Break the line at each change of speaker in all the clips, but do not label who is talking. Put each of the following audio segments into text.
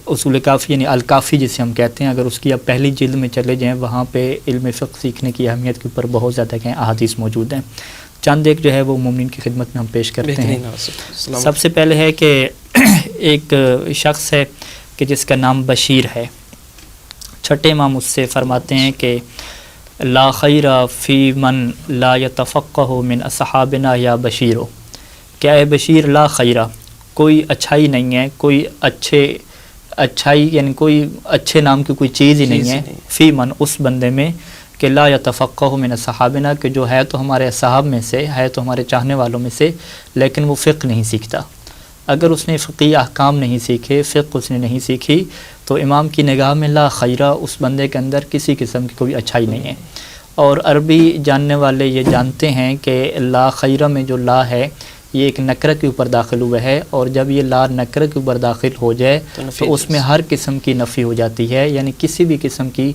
اصول کافی یعنی الکافی جسے ہم کہتے ہیں، اگر اس کی اب پہلی جلد میں چلے جائیں وہاں پہ علم فقہ سیکھنے کی اہمیت کے اوپر بہت زیادہ احادیث موجود ہیں۔ چند ایک جو ہے وہ مومنین کی خدمت میں ہم پیش کرتے ہیں۔ سب سے پہلے ہے کہ ایک شخص ہے کہ جس کا نام بشیر ہے۔ چھٹے امام اس سے فرماتے ہیں کہ لا خیر فی من لا یتفقہ من اصحابنا یا بشیرو، کیا ہے بشیر، لا خیرہ، کوئی اچھائی نہیں ہے، کوئی اچھائی یعنی کوئی اچھے نام کی کوئی چیز ہی نہیں ہے، فی من اس بندے میں کہ لا یتفقہ من اصحابنا، کہ جو ہے تو ہمارے اصحاب میں سے ہے، تو ہمارے چاہنے والوں میں سے، لیکن وہ فقہ نہیں سیکھتا۔ اگر اس نے فقہی احکام نہیں سیکھے، فقہ اس نے نہیں سیکھی، تو امام کی نگاہ میں لا خیرہ، اس بندے کے اندر کسی قسم کی کوئی اچھائی نہیں ہے۔ اور عربی جاننے والے یہ جانتے ہیں کہ لا خیرہ میں جو لا ہے یہ ایک نکرہ کے اوپر داخل ہوا ہے، اور جب یہ لا نکرہ کے اوپر داخل ہو جائے تو اس میں ہر قسم کی نفی ہو جاتی ہے، یعنی کسی بھی قسم کی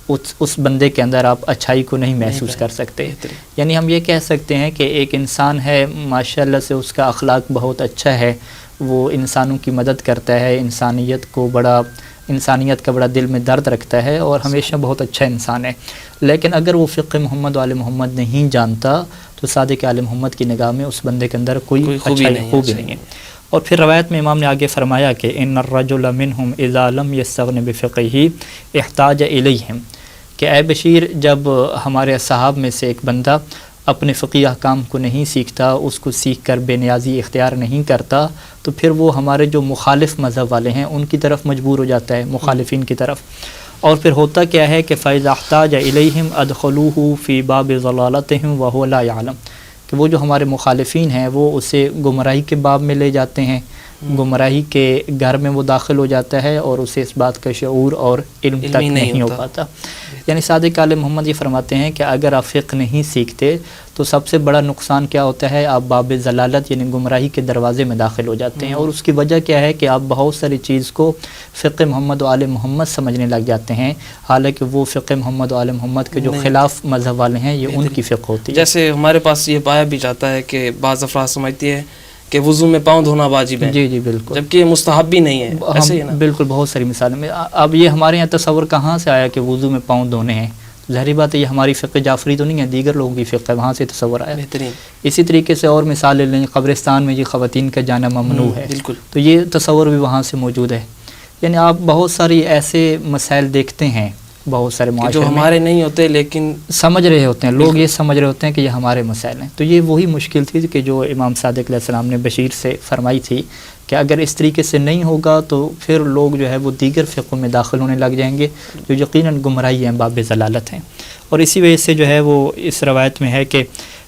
اس بندے کے اندر آپ اچھائی کو نہیں محسوس کر سکتے۔ یعنی ہم یہ کہہ سکتے ہیں کہ ایک انسان ہے، ماشاءاللہ سے اس کا اخلاق بہت اچھا ہے، وہ انسانوں کی مدد کرتا ہے، انسانیت کا بڑا دل میں درد رکھتا ہے، اور ہمیشہ بہت اچھا انسان ہے، لیکن اگر وہ فقہ محمد و آل محمد نہیں جانتا تو صادق آل محمد کی نگاہ میں اس بندے کے اندر کوئی خوبی نہیں ہے۔ اور پھر روایت میں امام نے آگے فرمایا کہ ان الرجل منہم اذا لم یستغن بفقہہ احتاج الیہم، کہ اے بشیر، جب ہمارے صحاب میں سے ایک بندہ اپنے فقہی احکام کو نہیں سیکھتا، اس کو سیکھ کر بے نیازی اختیار نہیں کرتا، تو پھر وہ ہمارے جو مخالف مذہب والے ہیں ان کی طرف مجبور ہو جاتا ہے، مخالفین کی طرف۔ اور پھر ہوتا کیا ہے کہ فَإِذَا احْتَاجَ إِلَيْهِمْ أَدْخَلُوهُ فِي بَابِ ضَلَالَتِهِمْ وَهُوَ لَا يَعْلَمُ، کہ وہ جو ہمارے مخالفین ہیں وہ اسے گمراہی کے باب میں لے جاتے ہیں، گمراہی کے گھر میں وہ داخل ہو جاتا ہے، اور اسے اس بات کا شعور اور علم تک نہیں ہو پاتا۔ یعنی صادق آل محمد یہ فرماتے ہیں کہ اگر آپ فقہ نہیں سیکھتے تو سب سے بڑا نقصان کیا ہوتا ہے، آپ باب ضلالت یعنی گمراہی کے دروازے میں داخل ہو جاتے ہیں، اور اس کی وجہ کیا ہے کہ آپ بہت ساری چیز کو فقہ محمد و آل محمد سمجھنے لگ جاتے ہیں، حالانکہ وہ فقہ محمد و آل محمد کے جو خلاف مذہب والے ہیں یہ ان کی فقہ ہوتی ہے۔
جیسے ہمارے پاس یہ پایا بھی جاتا ہے کہ بعض افراد سمجھتی ہے کہ وضو میں پاؤں دھونا واجب ہے،
جی بالکل،
جبکہ یہ مستحب بھی نہیں ہے، ایسے ہی نا؟
بالکل، بہت ساری مثالیں میں اب یہ ہمارے یہاں تصور کہاں سے آیا کہ وضو میں پاؤں دھونے ہیں؟ ظاہری بات ہے یہ ہماری فقہ جعفری تو نہیں ہے، دیگر لوگوں کی فقہ ہے، وہاں سے تصور آیا۔
بہترین۔
اسی طریقے سے اور مثالیں لیں، قبرستان میں یہ خواتین کا جانا ممنوع ہے،
بالکل،
تو یہ تصور بھی وہاں سے موجود ہے۔ یعنی آپ بہت ساری ایسے مسائل دیکھتے ہیں بہت سارے معاشرے
جو ہمارے نہیں ہوتے لیکن
سمجھ رہے ہوتے ہیں لوگ، یہ سمجھ رہے ہوتے ہیں کہ یہ ہمارے مسائل ہیں۔ تو یہ وہی مشکل تھی کہ جو امام صادق علیہ السلام نے بشیر سے فرمائی تھی کہ اگر اس طریقے سے نہیں ہوگا تو پھر لوگ جو ہے وہ دیگر فقہوں میں داخل ہونے لگ جائیں گے جو یقیناً گمراہی ہیں، باب ضلالت ہیں۔ اور اسی وجہ سے جو ہے وہ اس روایت میں ہے کہ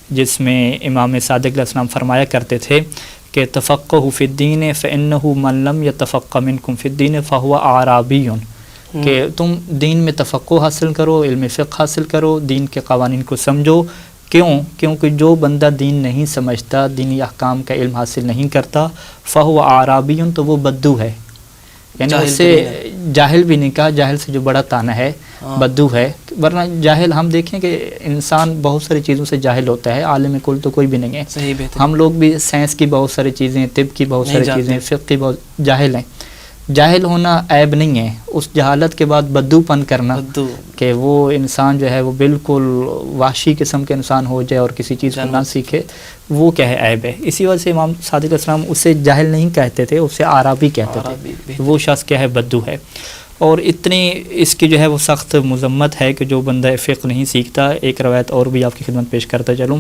جس میں امام صادق علیہ السلام فرمایا کرتے تھے کہ تفقہوا فی الدین فإنہ من لم یتفقہ منکم فی الدین فہو اعرابی، کہ تم دین میں تفقہ حاصل کرو، علم فقہ حاصل کرو، دین کے قوانین کو سمجھو۔ کیونکہ جو بندہ دین نہیں سمجھتا، دینی احکام کا علم حاصل نہیں کرتا، فہو اعرابی، تو وہ بدو ہے، یعنی اس سے جاہل بھی نہیں کہا، جاہل سے جو بڑا تانا ہے بدو ہے، ورنہ جاہل ہم دیکھیں کہ انسان بہت ساری چیزوں سے جاہل ہوتا ہے، عالم کل تو کوئی بھی نہیں ہے۔ ہم لوگ بھی سائنس کی بہت ساری چیزیں، طب کی بہت ساری چیزیں، فقہ کی بہت جاہل ہیں۔ جاہل ہونا عیب نہیں ہے، اس جہالت کے بعد بدو پن کرنا کہ وہ انسان جو ہے وہ بالکل وحشی قسم کے انسان ہو جائے اور کسی چیز کو نہ سیکھے، وہ کیا ہے، عیب ہے۔ اسی وجہ سے امام صادق علیہ السلام اسے جاہل نہیں کہتے تھے، اسے عربی کہتے تھے، وہ شخص کیا ہے، بدو ہے۔ اور اتنی اس کی جو ہے وہ سخت مذمت ہے کہ جو بندہ فقہ نہیں سیکھتا۔ ایک روایت اور بھی آپ کی خدمت پیش کرتا چلوں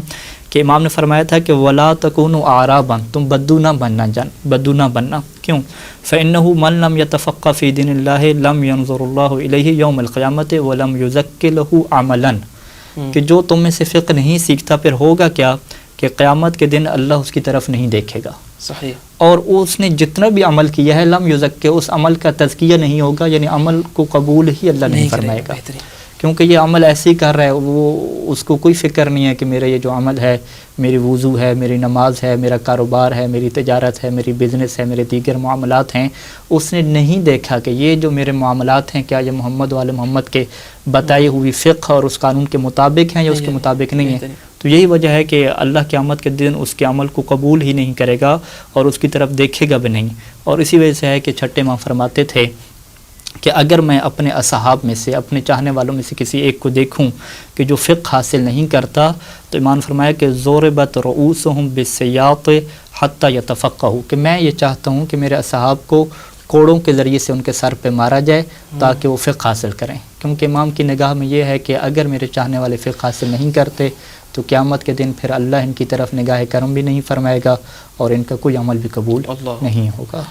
کہ امام نے فرمایا تھا کہ وَلَا تَكُونُوا أَعْرَابًا، تم بدو نہ بننا، کیوں؟ فَإِنَّهُ مَن لَمْ يَتَفَقَّهْ فِي دِينِ اللَّهِ لَمْ يَنظُرُ اللَّهُ إِلَيْهِ يَوْمَ الْقِيَامَةِ وَلَمْ يُزَكِّ لَهُ عَمَلًا، کہ جو تم میں سے فقہ نہیں سیکھتا پھر ہوگا کیا کہ قیامت کے دن اللہ اس کی طرف نہیں دیکھے گا،
صحیح، اور
اس نے جتنا بھی عمل کیا ہے لم یزکہ، اس عمل کا تزکیہ نہیں ہوگا، یعنی عمل کو قبول ہی اللہ نہیں فرمائے گا، کیونکہ یہ عمل ایسے ہی کر رہا ہے، وہ اس کو کوئی فکر نہیں ہے کہ میرا یہ جو عمل ہے، میری وضو ہے، میری نماز ہے، میرا کاروبار ہے، میری تجارت ہے، میری بزنس ہے، میرے دیگر معاملات ہیں، اس نے نہیں دیکھا کہ یہ جو میرے معاملات ہیں کیا یہ محمد و آل محمد کے بتائی ہوئی فقہ اور اس قانون کے مطابق ہیں یا اس کے مطابق نہیں ہیں۔ تو یہی وجہ ہے کہ اللہ قیامت کے دن اس کے عمل کو قبول ہی نہیں کرے گا اور اس کی طرف دیکھے گا بھی نہیں۔ اور اسی وجہ سے ہے کہ چھٹے امام فرماتے تھے کہ اگر میں اپنے اصحاب میں سے، اپنے چاہنے والوں میں سے کسی ایک کو دیکھوں کہ جو فقہ حاصل نہیں کرتا، تو امام فرمایا کہ ضربت رؤوسہم بالسیاط حتی یتفقہوا، کہ میں یہ چاہتا ہوں کہ میرے اصحاب کو کوڑوں کے ذریعے سے ان کے سر پہ مارا جائے تاکہ وہ فقہ حاصل کریں، کیونکہ امام کی نگاہ میں یہ ہے کہ اگر میرے چاہنے والے فقہ حاصل نہیں کرتے تو قیامت کے دن پھر اللہ ان کی طرف نگاہ کرم بھی نہیں فرمائے گا اور ان کا کوئی عمل بھی قبول
اللہ
نہیں ہوگا۔